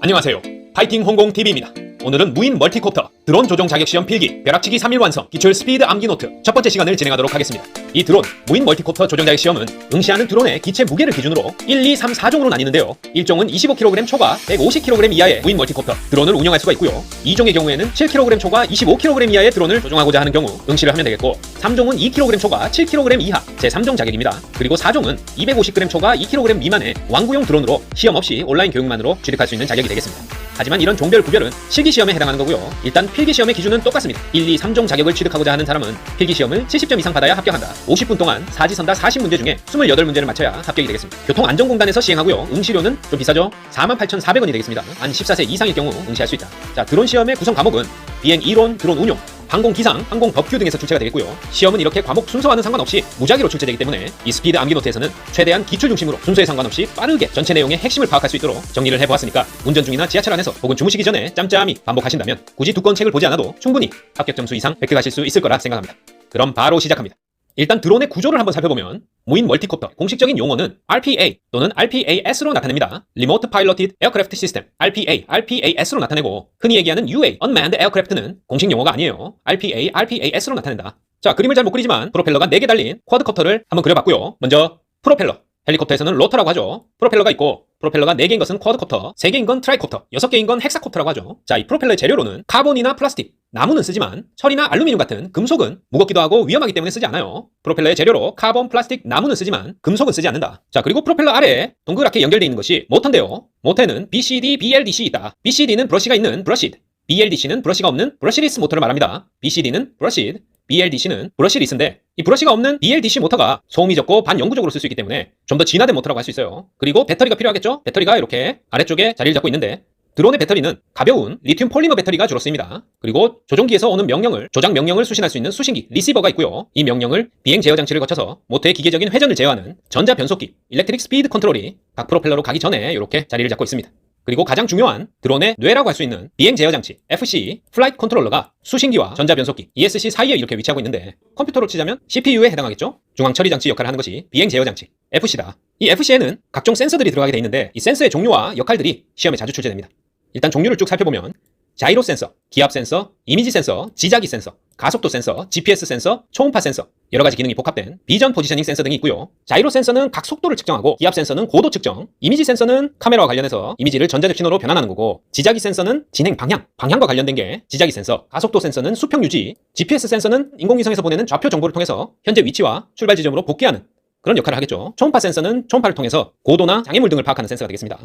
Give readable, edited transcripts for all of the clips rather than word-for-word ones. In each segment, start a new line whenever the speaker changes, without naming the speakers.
안녕하세요. 파이팅 홍공TV입니다. 오늘은 무인 멀티콥터 드론 조종 자격시험 필기 벼락치기 3일 완성 기출 스피드 암기 노트 첫 번째 시간을 진행하도록 하겠습니다. 이 드론 무인 멀티콥터 조종 자격시험은 응시하는 드론의 기체 무게를 기준으로 1, 2, 3, 4종으로 나뉘는데요. 1종은 25kg 초과 150kg 이하의 무인 멀티콥터 드론을 운영할 수가 있고요. 2종의 경우에는 7kg 초과 25kg 이하의 드론을 조종하고자 하는 경우 응시를 하면 되겠고, 3종은 2kg 초과 7kg 이하 제3종 자격입니다. 그리고 4종은 250g 초과 2kg 미만의 완구용 드론으로 시험 없이 온라인 교육만으로 취득할 수 있는 자격이 되겠습니다. 하지만 이런 종별 구별은 실기시험에 해당하는 거고요. 일단 필기시험의 기준은 똑같습니다. 1, 2, 3종 자격을 취득하고자 하는 사람은 필기시험을 70점 이상 받아야 합격한다. 50분 동안 사지선다 40문제 중에 28문제를 맞춰야 합격이 되겠습니다. 교통안전공단에서 시행하고요. 응시료는 좀 비싸죠? 48,400원이 되겠습니다. 만 14세 이상일 경우 응시할 수 있다. 자, 드론 시험의 구성 과목은 비행 이론, 드론 운용, 항공기상, 항공법규 등에서 출제가 되겠고요. 시험은 이렇게 과목 순서와는 상관없이 무작위로 출제되기 때문에 이 스피드 암기 노트에서는 최대한 기출 중심으로 순서에 상관없이 빠르게 전체 내용의 핵심을 파악할 수 있도록 정리를 해보았으니까 운전 중이나 지하철 안에서 혹은 주무시기 전에 짬짬이 반복하신다면 굳이 두꺼운 책을 보지 않아도 충분히 합격 점수 이상 획득하실 수 있을 거라 생각합니다. 그럼 바로 시작합니다. 일단 드론의 구조를 한번 살펴보면 무인 멀티콥터 공식적인 용어는 RPA 또는 RPAS로 나타냅니다. Remote Piloted Aircraft System RPAS로 나타내고, 흔히 얘기하는 UA Unmanned Aircraft는 공식 용어가 아니에요. RPAS로 나타낸다. 자, 그림을 잘 못 그리지만 프로펠러가 4개 달린 쿼드콥터를 한번 그려봤고요. 먼저 프로펠러, 헬리콥터에서는 로터라고 하죠. 프로펠러가 있고, 프로펠러가 4개인 것은 쿼드콥터, 3개인 건 트라이콥터, 6개인 건 헥사콥터라고 하죠. 자, 이 프로펠러의 재료로는 카본이나 플라스틱, 나무는 쓰지만 철이나 알루미늄 같은 금속은 무겁기도 하고 위험하기 때문에 쓰지 않아요. 프로펠러의 재료로 카본, 플라스틱, 나무는 쓰지만 금속은 쓰지 않는다. 자, 그리고 프로펠러 아래에 동그랗게 연결되어 있는 것이 모터인데요. 모터에는 BCD, BLDC 있다. BCD는 브러쉬가 있는 브러시드, BLDC는 브러쉬가 없는 브러시리스 모터를 말합니다. BCD는 브러시드, BLDC는 브러시리스인데, 이 브러쉬가 없는 BLDC 모터가 소음이 적고 반영구적으로 쓸 수 있기 때문에 좀 더 진화된 모터라고 할 수 있어요. 그리고 배터리가 필요하겠죠? 배터리가 이렇게 아래쪽에 자리를 잡고 있는데, 드론의 배터리는 가벼운 리튬 폴리머 배터리가 주로 쓰입니다. 그리고 조종기에서 오는 명령을, 조작 명령을 수신할 수 있는 수신기, 리시버가 있고요. 이 명령을 비행 제어 장치를 거쳐서 모터의 기계적인 회전을 제어하는 전자 변속기, 일렉트릭 스피드 컨트롤이 각 프로펠러로 가기 전에 이렇게 자리를 잡고 있습니다. 그리고 가장 중요한 드론의 뇌라고 할 수 있는 비행 제어 장치 FC 플라이트 컨트롤러가 수신기와 전자 변속기 ESC 사이에 이렇게 위치하고 있는데, 컴퓨터로 치자면 CPU에 해당하겠죠? 중앙 처리 장치 역할을 하는 것이 비행 제어 장치 FC다. 이 FC에는 각종 센서들이 들어가게 돼 있는데, 이 센서의 종류와 역할들이 시험에 자주 출제됩니다. 일단 종류를 쭉 살펴보면 자이로 센서, 기압 센서, 이미지 센서, 지자기 센서, 가속도 센서, GPS 센서, 초음파 센서, 여러 가지 기능이 복합된 비전 포지셔닝 센서 등이 있고요. 자이로 센서는 각 속도를 측정하고, 기압 센서는 고도 측정, 이미지 센서는 카메라와 관련해서 이미지를 전자적 신호로 변환하는 거고, 지자기 센서는 진행 방향과 관련된 게 지자기 센서, 가속도 센서는 수평 유지, GPS 센서는 인공위성에서 보내는 좌표 정보를 통해서 현재 위치와 출발 지점으로 복귀하는 그런 역할을 하겠죠. 초음파 센서는 초음파를 통해서 고도나 장애물 등을 파악하는 센서가 되겠습니다.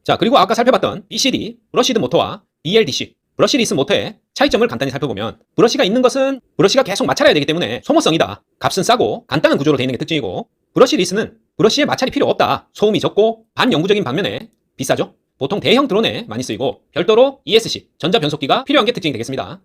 자, 그리고 아까 살펴봤던 BCD, 브러시드 모터와 BLDC, 브러시리스 모터의 차이점을 간단히 살펴보면, 브러시가 있는 것은 브러시가 계속 마찰해야 되기 때문에 소모성이다. 값은 싸고 간단한 구조로 되어 있는 게 특징이고, 브러시리스는 브러시에 마찰이 필요 없다. 소음이 적고 반영구적인 반면에 비싸죠. 보통 대형 드론에 많이 쓰이고, 별도로 ESC, 전자 변속기가 필요한 게 특징이 되겠습니다.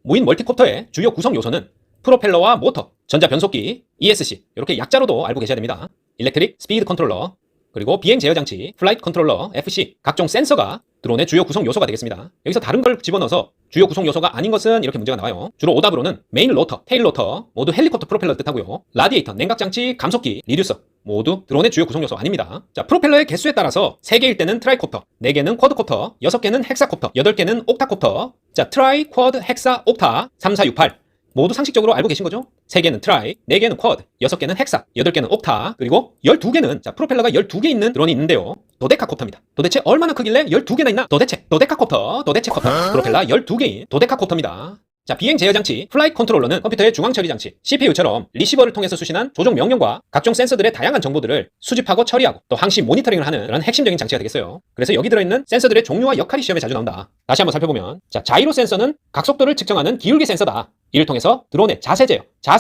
무인 멀티콥터의 주요 구성 요소는 프로펠러와 모터, 전자 변속기, ESC, 이렇게 약자로도 알고 계셔야 됩니다. 일렉트릭 스피드 컨트롤러, 그리고 비행 제어 장치, 플라이트 컨트롤러, FC, 각종 센서가 드론의 주요 구성 요소가 되겠습니다. 여기서 다른 걸 집어넣어서 주요 구성 요소가 아닌 것은 이렇게 문제가 나와요. 주로 오답으로는 메인 로터, 테일 로터, 모두 헬리콥터 프로펠러를 뜻하고요. 라디에이터, 냉각 장치, 감속기, 리듀서, 모두 드론의 주요 구성 요소 아닙니다. 자, 프로펠러의 개수에 따라서 3개일 때는 트라이콥터, 4개는 쿼드콥터, 6개는 헥사콥터, 8개는 옥타콥터. 자, 트라이, 쿼드, 헥사, 옥타, 3, 4, 6, 8. 모두 상식적으로 알고 계신 거죠? 3개는 트라이, 4개는 쿼드, 6개는 헥사, 8개는 옥타, 그리고 12개는, 자, 프로펠러가 12개 있는 드론이 있는데요. 도데카콥터입니다. 도대체 얼마나 크길래 12개나 있나? 도데카콥터, 프로펠러 12개인 도데카콥터입니다. 자, 비행 제어 장치, 플라이트 컨트롤러는 컴퓨터의 중앙 처리 장치, CPU처럼 리시버를 통해서 수신한 조종 명령과 각종 센서들의 다양한 정보들을 수집하고 처리하고 또 항시 모니터링을 하는 그런 핵심적인 장치가 되겠어요. 그래서 여기 들어있는 센서들의 종류와 역할이 시험에 자주 나온다. 다시 한번 살펴보면, 자, 자이로 센서는 각속도를 측정하는 기울기 센서다. 이를 통해서 드론의 자세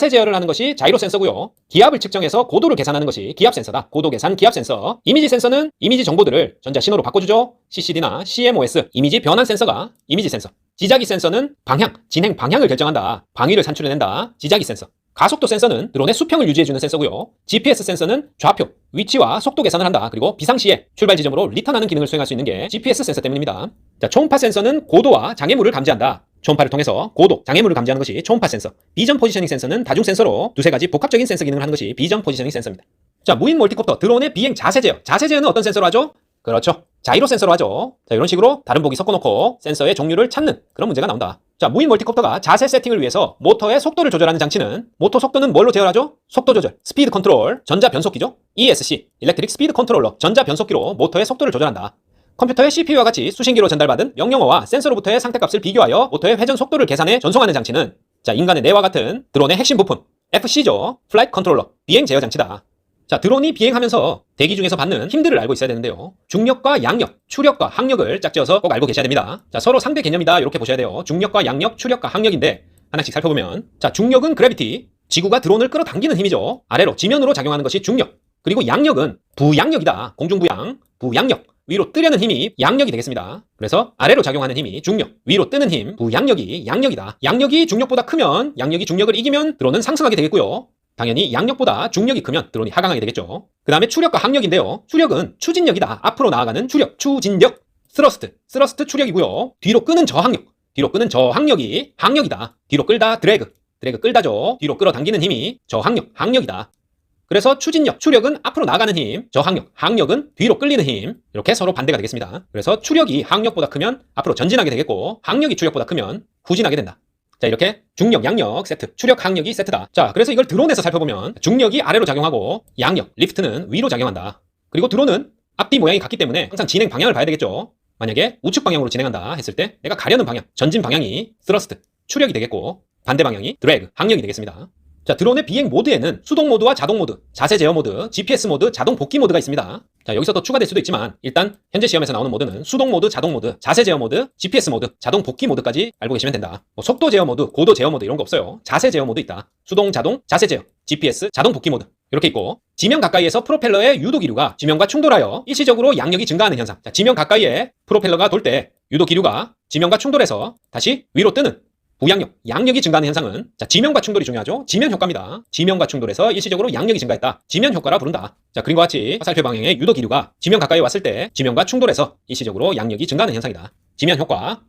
제어를 하는 것이 자이로 센서고요. 기압을 측정해서 고도를 계산하는 것이 기압 센서다. 고도 계산 기압 센서. 이미지 센서는 이미지 정보들을 전자 신호로 바꿔주죠. CCD나 CMOS, 이미지 변환 센서가 이미지 센서. 지자기 센서는 진행 방향을 결정한다. 방위를 산출해낸다. 지자기 센서. 가속도 센서는 드론의 수평을 유지해주는 센서고요. GPS 센서는 좌표, 위치와 속도 계산을 한다. 그리고 비상시에 출발 지점으로 리턴하는 기능을 수행할 수 있는 게 GPS 센서 때문입니다. 자, 초음파 센서는 고도와 장애물을 감지한다. 초음파를 통해서 고도, 장애물을 감지하는 것이 초음파 센서. 비전 포지셔닝 센서는 다중 센서로 두세 가지 복합적인 센서 기능을 하는 것이 비전 포지셔닝 센서입니다. 자, 무인 멀티콥터 드론의 비행 자세 제어. 자세 제어는 어떤 센서로 하죠? 그렇죠. 자이로 센서로 하죠. 자, 이런 식으로 다른 보기 섞어놓고 센서의 종류를 찾는 그런 문제가 나온다. 자, 무인 멀티콥터가 자세 세팅을 위해서 모터의 속도를 조절하는 장치는 모터 속도는 뭘로 제어하죠? 속도 조절, 스피드 컨트롤, 전자 변속기죠. ESC, 일렉트릭 스피드 컨트롤러, 전자 변속기로 모터의 속도를 조절한다. 컴퓨터의 CPU와 같이 수신기로 전달받은 명령어와 센서로부터의 상태값을 비교하여 모터의 회전 속도를 계산해 전송하는 장치는 자, 인간의 뇌와 같은 드론의 핵심 부품 FC죠. 플라이트 컨트롤러, 비행 제어 장치다. 자, 드론이 비행하면서 대기 중에서 받는 힘들을 알고 있어야 되는데요. 중력과 양력, 추력과 항력을 짝지어서 꼭 알고 계셔야 됩니다. 자, 서로 상대 개념이다 이렇게 보셔야 돼요. 중력과 양력, 추력과 항력인데 하나씩 살펴보면 자, 중력은 그래비티, 지구가 드론을 끌어당기는 힘이죠. 아래로 지면으로 작용하는 것이 중력. 그리고 양력은 부양력이다. 공중부양, 부양력. 위로 뜨려는 힘이 양력이 되겠습니다. 그래서 아래로 작용하는 힘이 중력, 위로 뜨는 힘, 부양력이 양력이다. 양력이 중력보다 크면, 양력이 중력을 이기면 드론은 상승하게 되겠고요. 당연히 양력보다 중력이 크면 드론이 하강하게 되겠죠. 그 다음에 추력과 항력인데요. 추력은 추진력이다. 앞으로 나아가는 추력, 추진력. 스러스트 추력이고요. 뒤로 끄는 저항력, 뒤로 끄는 저항력이 항력이다. 뒤로 끌다 드래그 끌다죠. 뒤로 끌어당기는 힘이 저항력, 항력이다. 그래서 추진력, 추력은 앞으로 나가는 힘, 저항력, 항력은 뒤로 끌리는 힘. 이렇게 서로 반대가 되겠습니다. 그래서 추력이 항력보다 크면 앞으로 전진하게 되겠고 항력이 추력보다 크면 후진하게 된다. 자, 이렇게 중력, 양력 세트, 추력, 항력이 세트다. 자, 그래서 이걸 드론에서 살펴보면 중력이 아래로 작용하고 양력, 리프트는 위로 작용한다. 그리고 드론은 앞뒤 모양이 같기 때문에 항상 진행 방향을 봐야 되겠죠. 만약에 우측 방향으로 진행한다 했을 때 내가 가려는 방향, 전진 방향이 스러스트, 추력이 되겠고 반대 방향이 드래그, 항력이 되겠습니다. 자, 드론의 비행 모드에는 수동 모드와 자동 모드, 자세 제어 모드, GPS 모드, 자동 복귀 모드가 있습니다. 자, 여기서 더 추가될 수도 있지만 일단 현재 시험에서 나오는 모드는 수동 모드, 자동 모드, 자세 제어 모드, GPS 모드, 자동 복귀 모드까지 알고 계시면 된다. 뭐 속도 제어 모드, 고도 제어 모드 이런 거 없어요. 자세 제어 모드 있다. 수동, 자동, 자세 제어, GPS, 자동 복귀 모드 이렇게 있고 지면 가까이에서 프로펠러의 유도 기류가 지면과 충돌하여 일시적으로 양력이 증가하는 현상. 자, 지면 가까이에 프로펠러가 돌 때 유도 기류가 지면과 충돌해서 다시 위로 뜨는 부양력, 양력이 증가하는 현상은 자, 지면과 충돌이 중요하죠. 지면 효과입니다. 지면과 충돌해서 일시적으로 양력이 증가했다. 지면 효과라 부른다. 자, 그림과 같이 화살표 방향의 유도 기류가 지면 가까이 왔을 때 지면과 충돌해서 일시적으로 양력이 증가하는 현상이다. 지면 효과.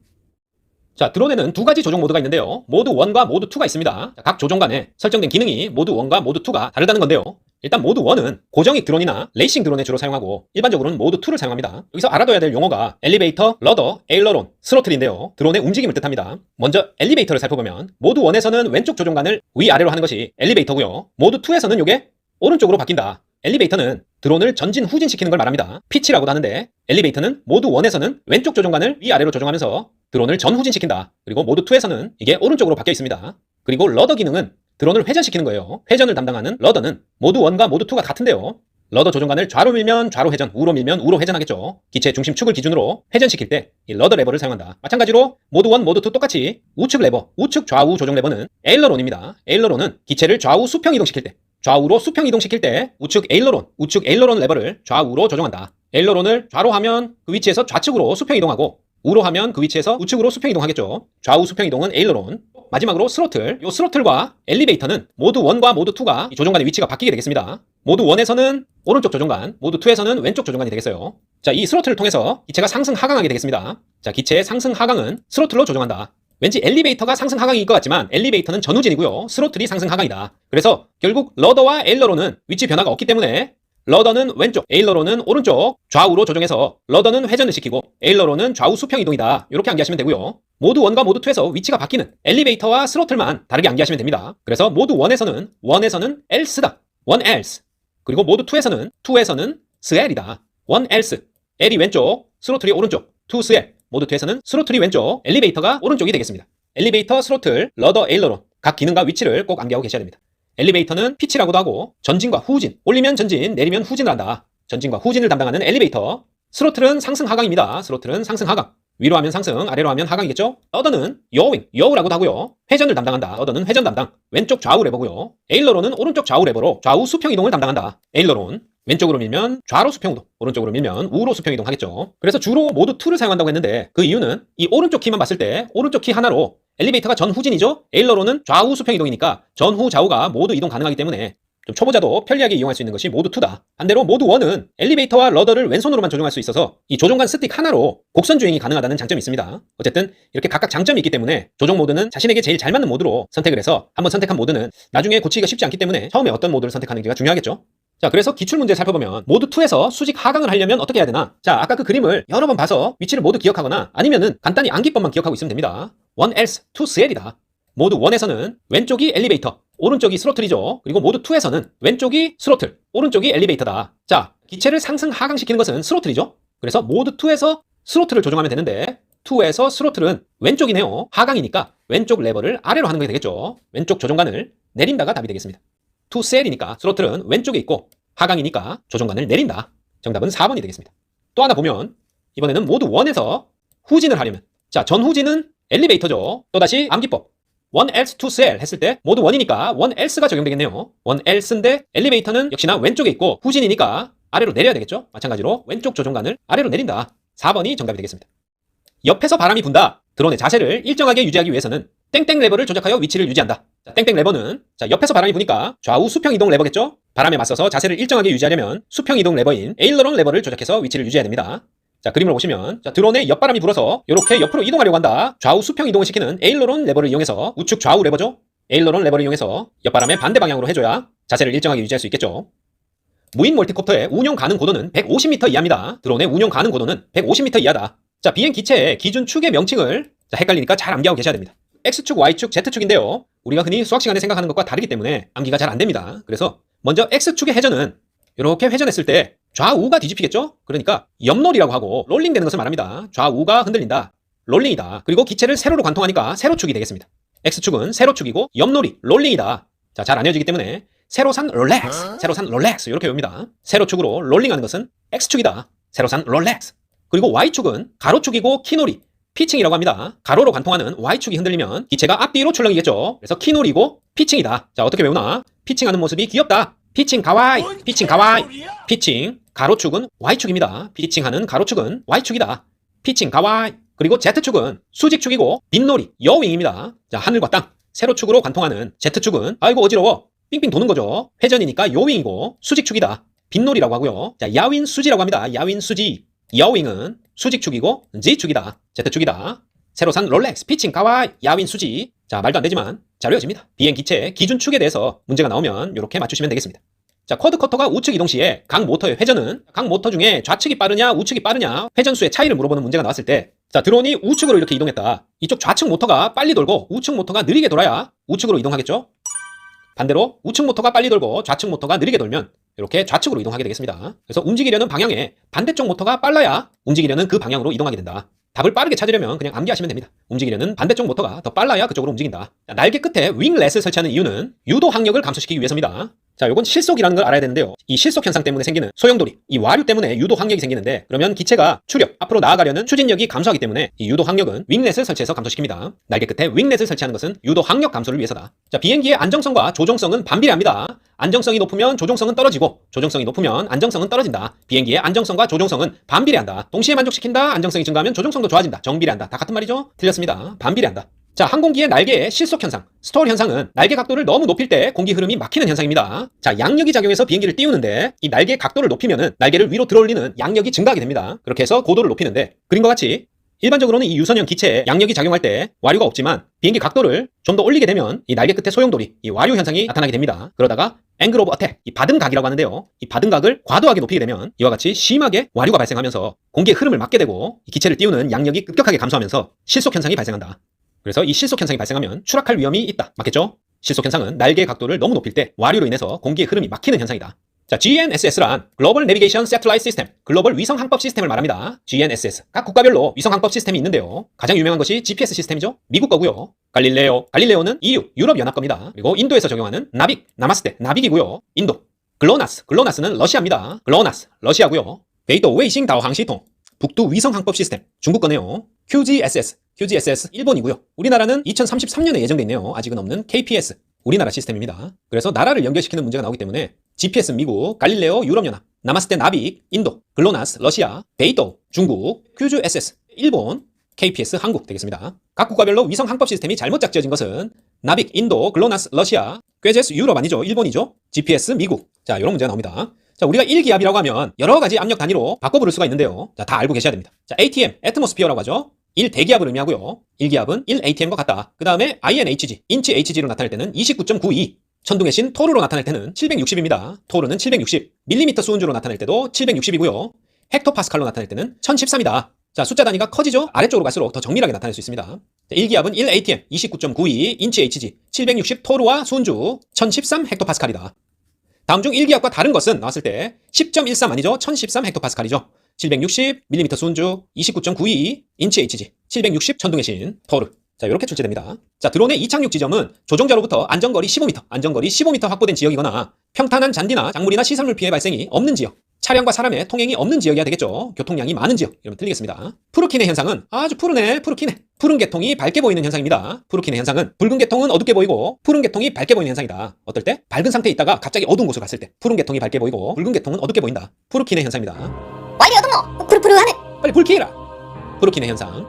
자, 드론에는 두 가지 조종 모드가 있는데요. 모드 1과 모드 2가 있습니다. 자, 각 조종 간에 설정된 기능이 모드 1과 모드 2가 다르다는 건데요. 일단 모드 1은 고정익 드론이나 레이싱 드론에 주로 사용하고 일반적으로는 모드 2를 사용합니다. 여기서 알아둬야 될 용어가 엘리베이터, 러더, 에일러론, 스로틀인데요. 드론의 움직임을 뜻합니다. 먼저 엘리베이터를 살펴보면 모드 1에서는 왼쪽 조종간을 위아래로 하는 것이 엘리베이터고요. 모드 2에서는 이게 오른쪽으로 바뀐다. 엘리베이터는 드론을 전진 후진시키는 걸 말합니다. 피치라고도 하는데 엘리베이터는 모드 1에서는 왼쪽 조종간을 위아래로 조종하면서 드론을 전후진시킨다. 그리고 모드 2에서는 이게 오른쪽으로 바뀌어 있습니다. 그리고 러더 기능은 드론을 회전시키는 거예요. 회전을 담당하는 러더는 모드 1과 모드 2가 같은데요. 러더 조종간을 좌로 밀면 좌로 회전, 우로 밀면 우로 회전하겠죠. 기체 중심 축을 기준으로 회전시킬 때 이 러더 레버를 사용한다. 마찬가지로 모드 1, 모드 2 똑같이 우측 레버, 우측 좌우 조종 레버는 에일러론입니다. 에일러론은 기체를 좌우 수평 이동시킬 때, 좌우로 수평 이동시킬 때 우측 에일러론 레버를 좌우로 조종한다. 에일러론을 좌로 하면 그 위치에서 좌측으로 수평 이동하고 우로 하면 그 위치에서 우측으로 수평 이동하겠죠. 좌우 수평 이동은 에일러론. 마지막으로 스로틀. 이 스로틀과 엘리베이터는 모드 1과 모드 2가 조종간의 위치가 바뀌게 되겠습니다. 모드 1에서는 오른쪽 조종간, 모드 2에서는 왼쪽 조종간이 되겠어요. 자, 이 스로틀을 통해서 기체가 상승 하강하게 되겠습니다. 자, 기체의 상승 하강은 스로틀로 조종한다. 왠지 엘리베이터가 상승 하강일 것 같지만 엘리베이터는 전후진이고요. 스로틀이 상승 하강이다. 그래서 결국 러더와 에일러론은 위치 변화가 없기 때문에 러더는 왼쪽, 에일러론은 오른쪽, 좌우로 조정해서 러더는 회전을 시키고 에일러론은 좌우 수평 이동이다. 이렇게 암기하시면 되고요. 모드 1과 모드 2에서 위치가 바뀌는 엘리베이터와 스로틀만 다르게 암기하시면 됩니다. 그래서 모드 1에서는 else다. one else. 그리고 모드 2에서는 SL이다. one else. L이 왼쪽, 스로틀이 오른쪽. to SL. 모드 2에서는 스로틀이 왼쪽, 엘리베이터가 오른쪽이 되겠습니다. 엘리베이터, 스로틀, 러더, 에일러론. 각 기능과 위치를 꼭 암기하고 계셔야 됩니다. 엘리베이터는 피치라고도 하고 전진과 후진, 올리면 전진, 내리면 후진을 한다. 전진과 후진을 담당하는 엘리베이터. 스로틀은 상승 하강입니다. 스로틀은 상승 하강. 위로 하면 상승, 아래로 하면 하강이겠죠? 러더는 여우라고도 하고요. 회전을 담당한다. 러더는 회전 담당. 왼쪽 좌우 레버고요. 에일러론은 오른쪽 좌우 레버로 좌우 수평 이동을 담당한다. 에일러론. 왼쪽으로 밀면 좌로 수평 이동, 오른쪽으로 밀면 우로 수평 이동 하겠죠. 그래서 주로 모드 2를 사용한다고 했는데 그 이유는 이 오른쪽 키만 봤을 때 오른쪽 키 하나로 엘리베이터가 전후진이죠. 에일러론은 좌우 수평 이동이니까 전후 좌우가 모두 이동 가능하기 때문에 좀 초보자도 편리하게 이용할 수 있는 것이 모드 2다. 반대로 모드 1은 엘리베이터와 러더를 왼손으로만 조종할 수 있어서 이 조종간 스틱 하나로 곡선 주행이 가능하다는 장점이 있습니다. 어쨌든 이렇게 각각 장점이 있기 때문에 조종 모드는 자신에게 제일 잘 맞는 모드로 선택을 해서 한번 선택한 모드는 나중에 고치기가 쉽지 않기 때문에 처음에 어떤 모드를 선택하는지가 중요하겠죠. 자, 그래서 기출문제 살펴보면 모드 2에서 수직 하강을 하려면 어떻게 해야 되나? 자, 아까 그 그림을 여러 번 봐서 위치를 모두 기억하거나 아니면은 간단히 암기법만 기억하고 있으면 됩니다. 1 else, 2 cell이다. 모드 1에서는 왼쪽이 엘리베이터, 오른쪽이 스로틀이죠. 그리고 모드 2에서는 왼쪽이 스로틀, 오른쪽이 엘리베이터다. 자, 기체를 상승 하강시키는 것은 스로틀이죠. 그래서 모드 2에서 스로틀을 조정하면 되는데 2에서 스로틀은 왼쪽이네요. 하강이니까 왼쪽 레버를 아래로 하는 게 되겠죠. 왼쪽 조정관을 내린다가 답이 되겠습니다. 2 cell이니까 스로틀은 왼쪽에 있고 하강이니까 조정관을 내린다. 정답은 4번이 되겠습니다. 또 하나 보면 이번에는 모드 1에서 후진을 하려면 자, 전후진은 엘리베이터죠. 또다시 암기법 1 else 2 cell 했을 때 모드 1이니까 1 else가 적용되겠네요. 1 else인데 엘리베이터는 역시나 왼쪽에 있고 후진이니까 아래로 내려야 되겠죠. 마찬가지로 왼쪽 조종관을 아래로 내린다. 4번이 정답이 되겠습니다. 옆에서 바람이 분다. 드론의 자세를 일정하게 유지하기 위해서는 땡땡 레버를 조작하여 위치를 유지한다. 자, 땡땡 레버는 자, 옆에서 바람이 부니까 좌우 수평 이동 레버겠죠. 바람에 맞서서 자세를 일정하게 유지하려면 수평 이동 레버인 에일러런 레버를 조작해서 위치를 유지해야 됩니다. 자, 그림을 보시면 자, 드론에 옆바람이 불어서 이렇게 옆으로 이동하려고 한다. 좌우 수평 이동을 시키는 에일러런 레버를 이용해서 우측 좌우 레버죠. 에일러런 레버를 이용해서 옆바람의 반대 방향으로 해줘야 자세를 일정하게 유지할 수 있겠죠. 무인 멀티콥터의 운용 가능 고도는 150m 이하입니다. 드론의 운용 가능 고도는 150m 이하다. 자, 비행 기체의 기준 축의 명칭을 자, 헷갈리니까 잘 암기하고 계셔야 됩니다. X축, Y축, Z축인데요. 우리가 흔히 수학 시간에 생각하는 것과 다르기 때문에 암기가 잘 안 됩니다. 그래서 먼저 X축의 회전은 이렇게 회전했을 때 좌우가 뒤집히겠죠? 그러니까 옆롤이라고 하고 롤링 되는 것을 말합니다. 좌우가 흔들린다. 롤링이다. 그리고 기체를 세로로 관통하니까 세로축이 되겠습니다. X축은 세로축이고 옆롤이 롤링이다. 자, 잘 안 헤어지기 때문에 세로산 롤렉스, 세로산 롤렉스 이렇게 외웁니다. 세로축으로 롤링하는 것은 X축이다. 세로산 롤렉스. 그리고 Y축은 가로축이고 키놀이, 피칭이라고 합니다. 가로로 관통하는 Y축이 흔들리면 기체가 앞뒤로 출렁이겠죠. 그래서 키놀이고 피칭이다. 자, 어떻게 외우나? 피칭하는 모습이 귀엽다. 피칭 가와이, 피칭 가와이. 피칭, 가로축은 Y축입니다. 피칭하는 가로축은 Y축이다. 피칭 가와이. 그리고 Z축은 수직축이고 빈놀이, 여윙입니다. 자, 하늘과 땅, 세로축으로 관통하는 Z축은 아이고 어지러워. 삥삥 도는 거죠. 회전이니까 요윙이고 수직축이다. 빈놀이라고 하고요. 자, 야윈 수지라고 합니다. 야윈 수지. 여윙은 수직축이고 Z축이다. Z축이다. 세로산 롤렉스, 피칭, 가와이, 야윈 수지. 자, 말도 안 되지만 잘 외워집니다. 비행 기체 기준축에 대해서 문제가 나오면 이렇게 맞추시면 되겠습니다. 자, 쿼드커터가 우측 이동 시에 각 모터의 회전은 각 모터 중에 좌측이 빠르냐 우측이 빠르냐 회전수의 차이를 물어보는 문제가 나왔을 때 자, 드론이 우측으로 이렇게 이동했다. 이쪽 좌측 모터가 빨리 돌고 우측 모터가 느리게 돌아야 우측으로 이동하겠죠? 반대로 우측 모터가 빨리 돌고 좌측 모터가 느리게 돌면 이렇게 좌측으로 이동하게 되겠습니다. 그래서 움직이려는 방향에 반대쪽 모터가 빨라야 움직이려는 그 방향으로 이동하게 된다. 답을 빠르게 찾으려면 그냥 암기하시면 됩니다. 움직이려는 반대쪽 모터가 더 빨라야 그쪽으로 움직인다. 자, 날개 끝에 윙렛을 설치하는 이유는 유도 항력을 감소시키기 위해서입니다. 자, 요건 실속이라는 걸 알아야 되는데요. 이 실속 현상 때문에 생기는 소용돌이, 이 와류 때문에 유도 항력이 생기는데 그러면 기체가 추력, 앞으로 나아가려는 추진력이 감소하기 때문에 이 유도 항력은 윙렛을 설치해서 감소시킵니다. 날개 끝에 윙렛을 설치하는 것은 유도 항력 감소를 위해서다. 자, 비행기의 안정성과 조종성은 반비례합니다. 안정성이 높으면 조종성은 떨어지고 조종성이 높으면 안정성은 떨어진다. 비행기의 안정성과 조종성은 반비례한다. 동시에 만족시킨다. 안정성이 증가하면 조종성도 좋아진다. 정비례한다. 다 같은 말이죠? 틀렸습니다. 반비례한다. 자, 항공기의 날개의 실속 현상, 스톨 현상은 날개 각도를 너무 높일 때 공기 흐름이 막히는 현상입니다. 자, 양력이 작용해서 비행기를 띄우는데 이 날개 각도를 높이면은 날개를 위로 들어올리는 양력이 증가하게 됩니다. 그렇게 해서 고도를 높이는데 그림과 같이 일반적으로는 이 유선형 기체에 양력이 작용할 때 와류가 없지만 비행기 각도를 좀 더 올리게 되면 이 날개 끝에 소용돌이, 이 와류 현상이 나타나게 됩니다. 그러다가 앵글 오브 어택, 이 받음각이라고 하는데요. 이 받음각을 과도하게 높이게 되면 이와 같이 심하게 와류가 발생하면서 공기의 흐름을 막게 되고 이 기체를 띄우는 양력이 급격하게 감소하면서 실속 현상이 발생한다. 그래서 이 실속 현상이 발생하면 추락할 위험이 있다. 맞겠죠? 실속 현상은 날개의 각도를 너무 높일 때 와류로 인해서 공기의 흐름이 막히는 현상이다. 자, GNSS란 글로벌 내비게이션 세틀라이트 시스템, 글로벌 위성 항법 시스템을 말합니다. GNSS. 각 국가별로 위성 항법 시스템이 있는데요. 가장 유명한 것이 GPS 시스템이죠. 미국 거고요. 갈릴레오는 EU, 유럽 연합 겁니다. 그리고 인도에서 적용하는 나빅, 나마스테, 나빅이고요. 인도. 글로나스는 러시아입니다. 글로나스, 러시아고요. 베이도 웨이싱 다오항 시통, 북두 위성 항법 시스템, 중국 거네요. QGSS 일본이고요. 우리나라는 2033년에 예정돼 있네요. 아직은 없는 KPS, 우리나라 시스템입니다. 그래서 나라를 연결시키는 문제가 나오기 때문에 GPS 미국, 갈릴레오 유럽연합, 나마스테 나빅 인도, 글로나스 러시아, 베이도 중국, QGSS 일본, KPS 한국 되겠습니다. 각 국가별로 위성 항법 시스템이 잘못 짝지어진 것은 나빅 인도, 글로나스 러시아, QGS 유럽 아니죠, 일본이죠. GPS 미국. 자, 이런 문제가 나옵니다. 자, 우리가 1기압이라고 하면 여러 가지 압력 단위로 바꿔 부를 수가 있는데요. 자, 다 알고 계셔야 됩니다. 자, ATM, 애트모스피어라고 하죠. 1대기압을 의미하고요. 1기압은 1ATM과 같다. 그 다음에 INHG, 인치 HG로 나타낼 때는 29.92. 천둥의 신 토르로 나타날 때는 760입니다. 토르는 760, 밀리미터 수운주로 나타날 때도 760이고요. 헥토파스칼로 나타날 때는 1013이다. 자, 숫자 단위가 커지죠? 아래쪽으로 갈수록 더 정밀하게 나타날 수 있습니다. 1기압은 1atm, 29.92, 인치 hg, 760 토르와 수운주, 1013 헥토파스칼이다. 다음 중 1기압과 다른 것은 나왔을 때 10.13 아니죠? 1013 헥토파스칼이죠. 760 밀리미터 수운주, 29.92, 인치 hg, 760 천둥의 신 토르. 자, 이렇게 출제됩니다. 자, 드론의 이착륙 지점은 조종자로부터 안전거리 15m, 안전거리 15m 확보된 지역이거나 평탄한 잔디나 작물이나 시설물 피해 발생이 없는 지역, 차량과 사람의 통행이 없는 지역이어야 되겠죠. 교통량이 많은 지역. 이러면 틀리겠습니다. 푸르키네 현상은 아주 푸르네, 푸르키네. 푸른 개통이 밝게 보이는 현상입니다. 푸르키네 현상은 붉은 개통은 어둡게 보이고 푸른 개통이 밝게 보이는 현상이다. 어떨 때? 밝은 상태에 있다가 갑자기 어두운 곳으로 갔을 때 푸른 개통이 밝게 보이고 붉은 개통은 어둡게 보인다. 푸르키네 현상입니다.
와이리 어둠노 푸르푸르하네.
빨리 불 켜라. 푸르키네 현상.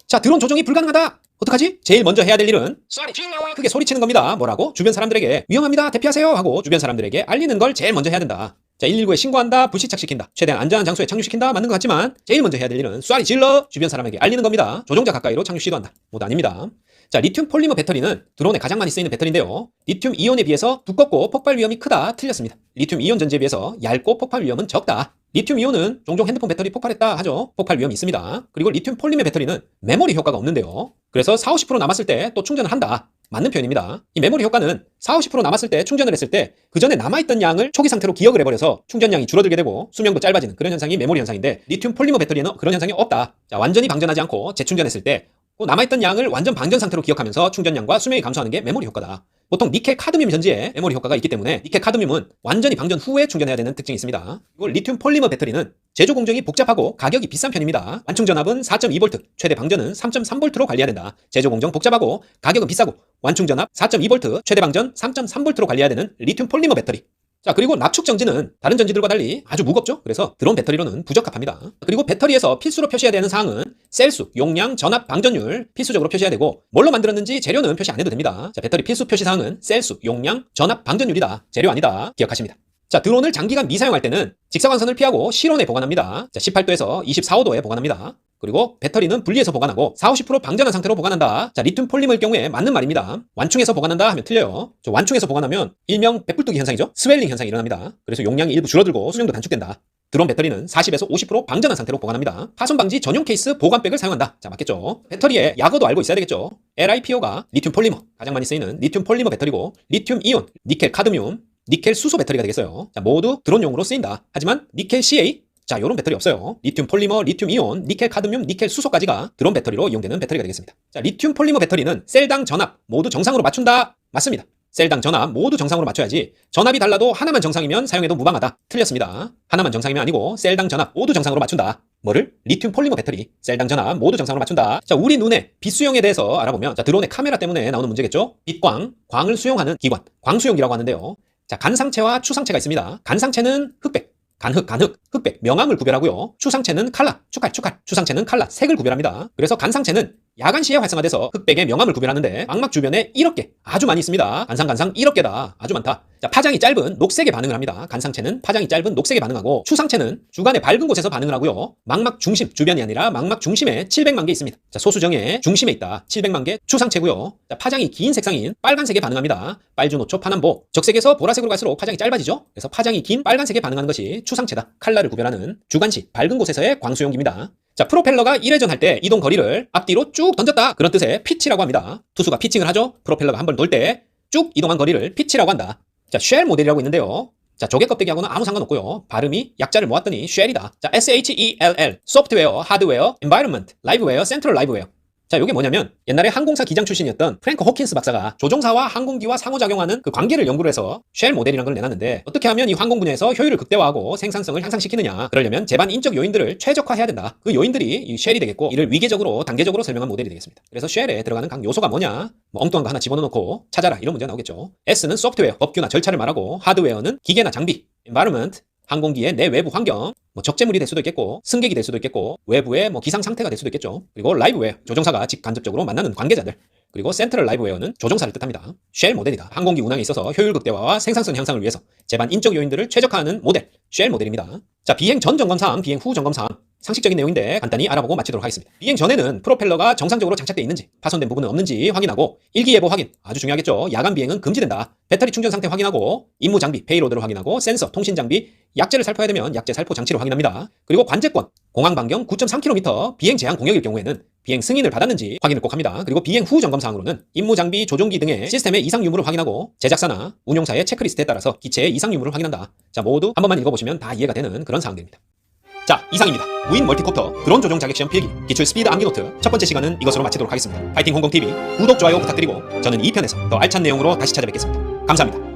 자, 드론 조종이 불가능하다. 어떡하지? 제일 먼저 해야 될 일은 크게 소리치는 겁니다. 뭐라고? 주변 사람들에게 위험합니다. 대피하세요 하고 주변 사람들에게 알리는 걸 제일 먼저 해야 된다. 자, 119에 신고한다. 불시착시킨다. 최대한 안전한 장소에 착륙시킨다. 맞는 것 같지만 제일 먼저 해야 될 일은 쏘리 질러 주변 사람에게 알리는 겁니다. 조종자 가까이로 착륙 시도한다. 모두 아닙니다. 자, 리튬 폴리머 배터리는 드론에 가장 많이 쓰이는 배터리인데요. 리튬 이온에 비해서 두껍고 폭발 위험이 크다. 틀렸습니다. 리튬 이온 전지에 비해서 얇고 폭발 위험은 적다. 리튬 이온은 종종 핸드폰 배터리 폭발했다 하죠. 폭발 위험이 있습니다. 그리고 리튬 폴리머 배터리는 메모리 효과가 없는데요. 그래서 40-50% 남았을 때 또 충전을 한다. 맞는 표현입니다. 이 메모리 효과는 40-50% 남았을 때 충전을 했을 때 그 전에 남아있던 양을 초기 상태로 기억을 해버려서 충전량이 줄어들게 되고 수명도 짧아지는 그런 현상이 메모리 현상인데 리튬 폴리머 배터리에는 그런 현상이 없다. 자, 완전히 방전하지 않고 재충전했을 때 그 남아있던 양을 완전 방전 상태로 기억하면서 충전량과 수명이 감소하는 게 메모리 효과다. 보통 니켈 카드뮴 전지에 메모리 효과가 있기 때문에 니켈 카드뮴은 완전히 방전 후에 충전해야 되는 특징이 있습니다. 그리고 리튬 폴리머 배터리는 제조 공정이 복잡하고 가격이 비싼 편입니다. 완충 전압은 4.2V, 최대 방전은 3.3V로 관리해야 된다. 제조 공정 복잡하고 가격은 비싸고 완충 전압 4.2V, 최대 방전 3.3V로 관리해야 되는 리튬 폴리머 배터리. 자, 그리고 납축 전지는 다른 전지들과 달리 아주 무겁죠. 그래서 드론 배터리로는 부적합합니다. 그리고 배터리에서 필수로 표시해야 되는 사항은 셀수, 용량, 전압, 방전율 필수적으로 표시해야 되고 뭘로 만들었는지 재료는 표시 안 해도 됩니다. 자, 배터리 필수 표시 사항은 셀수, 용량, 전압, 방전율이다. 재료 아니다. 기억하십니다. 자, 드론을 장기간 미사용할 때는 직사광선을 피하고 실온에 보관합니다. 자, 18도에서 24~25도에 보관합니다. 그리고 배터리는 분리해서 보관하고 40~50% 방전한 상태로 보관한다. 자, 리튬 폴리머일 경우에 맞는 말입니다. 완충해서 보관한다 하면 틀려요. 저 완충해서 보관하면 일명 백불뜨기 현상이죠. 스웰링 현상이 일어납니다. 그래서 용량이 일부 줄어들고 수명도 단축된다. 드론 배터리는 40~50% 방전한 상태로 보관합니다. 파손 방지 전용 케이스 보관백을 사용한다. 자, 맞겠죠? 배터리의 약어도 알고 있어야 되겠죠? LiPo가 리튬 폴리머, 가장 많이 쓰이는 리튬 폴리머 배터리고 리튬 이온, 니켈 카드뮴, 니켈 수소 배터리가 되겠어요. 자, 모두 드론용으로 쓰인다. 하지만 니켈 CA, 자, 요런 배터리 없어요. 리튬 폴리머, 리튬 이온, 니켈 카드뮴, 니켈 수소까지가 드론 배터리로 이용되는 배터리가 되겠습니다. 자, 리튬 폴리머 배터리는 셀당 전압 모두 정상으로 맞춘다. 맞습니다. 셀당 전압 모두 정상으로 맞춰야지 전압이 달라도 하나만 정상이면 사용해도 무방하다. 틀렸습니다. 하나만 정상이면 아니고 셀당 전압 모두 정상으로 맞춘다. 뭐를? 리튬 폴리머 배터리 셀당 전압 모두 정상으로 맞춘다. 자, 우리 눈의 빛 수용에 대해서 알아보면 자, 드론의 카메라 때문에 나오는 문제겠죠? 빛광, 광을 수용하는 기관, 광수용이라고 하는데요. 자, 간상체와 추상체가 있습니다. 간상체는 흑백, 간흑, 흑백, 명암을 구별하고요. 추상체는 칼라, 축칼. 추상체는 칼라, 색을 구별합니다. 그래서 간상체는 야간 시에 활성화돼서 흑백의 명암을 구별하는데 망막 주변에 1억 개, 아주 많이 있습니다. 간상 1억 개다. 아주 많다. 자, 파장이 짧은 녹색에 반응을 합니다. 간상체는 파장이 짧은 녹색에 반응하고 추상체는 주간에 밝은 곳에서 반응을 하고요. 망막 중심, 주변이 아니라 망막 중심에 700만 개 있습니다. 자, 소수정의 중심에 있다. 700만 개 추상체고요. 자, 파장이 긴 색상인 빨간색에 반응합니다. 빨주노초 파남보. 적색에서 보라색으로 갈수록 파장이 짧아지죠. 그래서 파장이 긴 빨간색에 반응하는 것이 추상체다. 칼라를 구별하는 주간시 밝은 곳에서의 광수용기입니다. 자, 프로펠러가 1회전 할 때 이동 거리를 앞뒤로 쭉 던졌다. 그런 뜻의 피치라고 합니다. 투수가 피칭을 하죠. 프로펠러가 한 번 돌 때 쭉 이동한 거리를 피치라고 한다. 자, 쉘 모델이라고 있는데요. 자, 조개 껍데기하고는 아무 상관없고요. 발음이 약자를 모았더니 쉘이다. 자, SHELL, 소프트웨어, 하드웨어, environment, 라이브웨어, 센트럴 라이브웨어. 자, 요게 뭐냐면 옛날에 항공사 기장 출신이었던 프랭크 호킨스 박사가 조종사와 항공기와 상호작용하는 그 관계를 연구를 해서 쉘 모델이라는 걸 내놨는데 어떻게 하면 이 항공 분야에서 효율을 극대화하고 생산성을 향상시키느냐. 그러려면 제반 인적 요인들을 최적화해야 된다. 그 요인들이 이 쉘이 되겠고 이를 위계적으로 단계적으로 설명한 모델이 되겠습니다. 그래서 쉘에 들어가는 각 요소가 뭐냐. 뭐 엉뚱한 거 하나 집어넣고 찾아라 이런 문제가 나오겠죠. S는 소프트웨어, 법규나 절차를 말하고 하드웨어는 기계나 장비, environment, 항공기의 내 외부 환경, 뭐 적재물이 될 수도 있겠고 승객이 될 수도 있겠고 외부의 뭐 기상 상태가 될 수도 있겠죠. 그리고 라이브웨어, 조종사가 직간접적으로 만나는 관계자들. 그리고 센트럴 라이브웨어는 조종사를 뜻합니다. 쉘 모델이다. 항공기 운항에 있어서 효율 극대화와 생산성 향상을 위해서 제반 인적 요인들을 최적화하는 모델, 쉘 모델입니다. 자, 비행 전 점검사항, 비행 후 점검사항. 상식적인 내용인데 간단히 알아보고 마치도록 하겠습니다. 비행 전에는 프로펠러가 정상적으로 장착되어 있는지, 파손된 부분은 없는지 확인하고 일기예보 확인, 아주 중요하겠죠. 야간 비행은 금지된다. 배터리 충전 상태 확인하고 임무 장비, 페이로드를 확인하고 센서, 통신 장비, 약제를 살포해야 되면 약제 살포 장치를 확인합니다. 그리고 관제권, 공항 반경 9.3km 비행 제한 공역일 경우에는 비행 승인을 받았는지 확인을 꼭 합니다. 그리고 비행 후 점검 사항으로는 임무 장비, 조종기 등의 시스템의 이상 유무를 확인하고 제작사나 운용사의 체크리스트에 따라서 기체의 이상 유무를 확인한다. 자, 모두 한 번만 읽어보시면 다 이해가 되는 그런 사항들입니다. 자, 이상입니다. 무인 멀티콥터 드론 조종 자격시험 필기 기출 스피드 암기노트 첫 번째 시간은 이것으로 마치도록 하겠습니다. 파이팅 홍콩TV 구독, 좋아요 부탁드리고 저는 2편에서 더 알찬 내용으로 다시 찾아뵙겠습니다. 감사합니다.